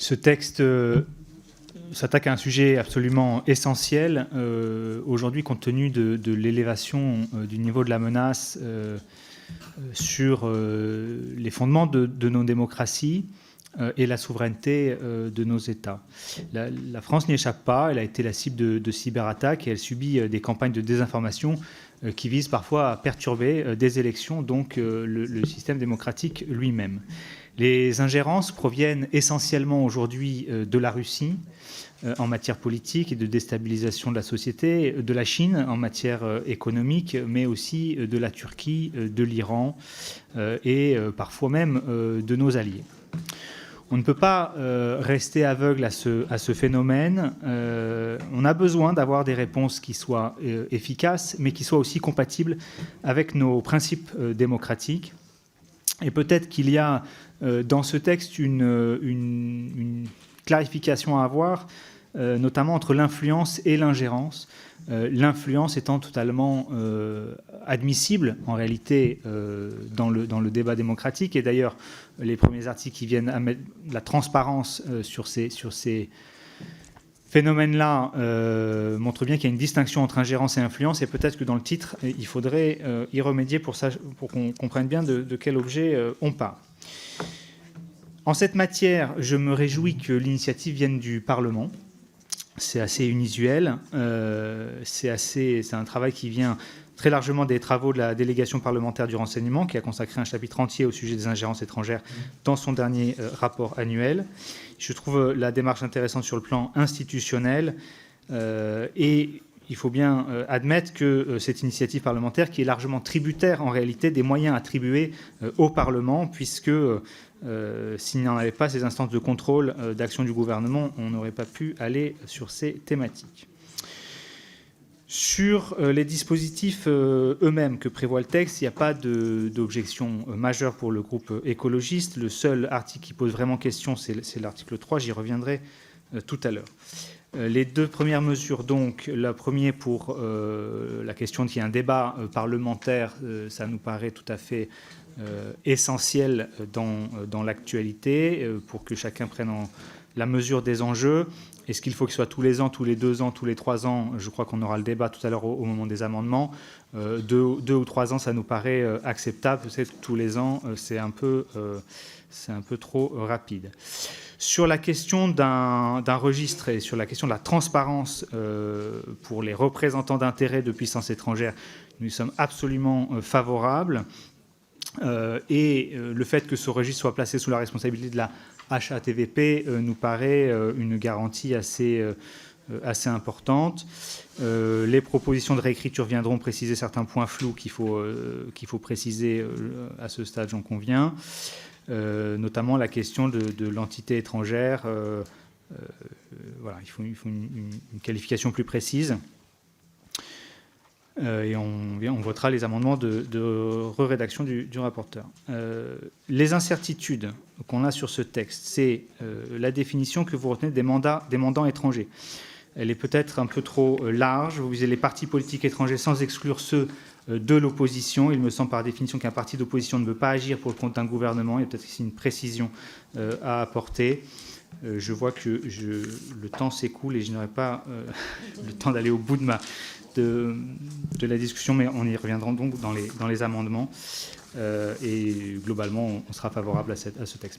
Ce texte s'attaque à un sujet absolument essentiel aujourd'hui, compte tenu de l'élévation du niveau de la menace sur les fondements de nos démocraties et la souveraineté de nos États. La France n'y échappe pas, elle a été la cible de cyberattaques et elle subit des campagnes de désinformation qui visent parfois à perturber des élections, donc le système démocratique lui-même. Les ingérences proviennent essentiellement aujourd'hui de la Russie en matière politique et de déstabilisation de la société, de la Chine en matière économique, mais aussi de la Turquie, de l'Iran et parfois même de nos alliés. On ne peut pas rester aveugle à ce phénomène. On a besoin d'avoir des réponses qui soient efficaces, mais qui soient aussi compatibles avec nos principes démocratiques. Et peut-être qu'il y a dans ce texte une clarification à avoir, notamment entre l'influence et l'ingérence. L'influence étant totalement admissible en réalité dans le débat démocratique. Et d'ailleurs, les premiers articles qui viennent à mettre la transparence sur ces phénomènes-là montrent bien qu'il y a une distinction entre ingérence et influence. Et peut-être que dans le titre, il faudrait y remédier pour qu'on comprenne bien de quel objet on parle. En cette matière, je me réjouis que l'initiative vienne du Parlement. C'est assez inusuel. C'est un travail qui vient très largement des travaux de la délégation parlementaire du renseignement, qui a consacré un chapitre entier au sujet des ingérences étrangères dans son dernier rapport annuel. Je trouve la démarche intéressante sur le plan institutionnel et il faut bien admettre que cette initiative parlementaire, qui est largement tributaire en réalité des moyens attribués au Parlement, puisque s'il n'y en avait pas ces instances de contrôle d'action du gouvernement, on n'aurait pas pu aller sur ces thématiques. Sur les dispositifs eux-mêmes que prévoit le texte, il n'y a pas d'objection majeure pour le groupe écologiste. Le seul article qui pose vraiment question, c'est l'article 3, j'y reviendrai tout à l'heure. Les deux premières mesures, donc, la première pour la question qu'il y ait un débat parlementaire, ça nous paraît tout à fait essentiel dans l'actualité pour que chacun prenne la mesure des enjeux. Est-ce qu'il faut qu'il soit tous les ans, tous les 2 ans, tous les 3 ans? Je crois qu'on aura le débat tout à l'heure au moment des amendements. 2 ou 3 ans, ça nous paraît acceptable. Peut-être tous les ans, c'est un peu trop rapide. Sur la question d'un registre et sur la question de la transparence pour les représentants d'intérêts de puissances étrangères, nous y sommes absolument favorables. Et le fait que ce registre soit placé sous la responsabilité de la HATVP nous paraît une garantie assez importante. Les propositions de réécriture viendront préciser certains points flous qu'il faut préciser à ce stade, j'en conviens. Notamment la question de l'entité étrangère. Voilà, il faut une qualification plus précise. Et on votera les amendements de rédaction du rapporteur. Les incertitudes qu'on a sur ce texte, c'est la définition que vous retenez des mandants étrangers. Elle est peut-être un peu trop large. Vous visez les partis politiques étrangers sans exclure ceux de l'opposition. Il me semble par définition qu'un parti d'opposition ne peut pas agir pour le compte d'un gouvernement. Il y a peut-être ici une précision à apporter. Je vois que le temps s'écoule et je n'aurai pas le temps d'aller au bout de la discussion, mais on y reviendra donc dans les amendements. Et globalement, on sera favorable à ce texte. Merci.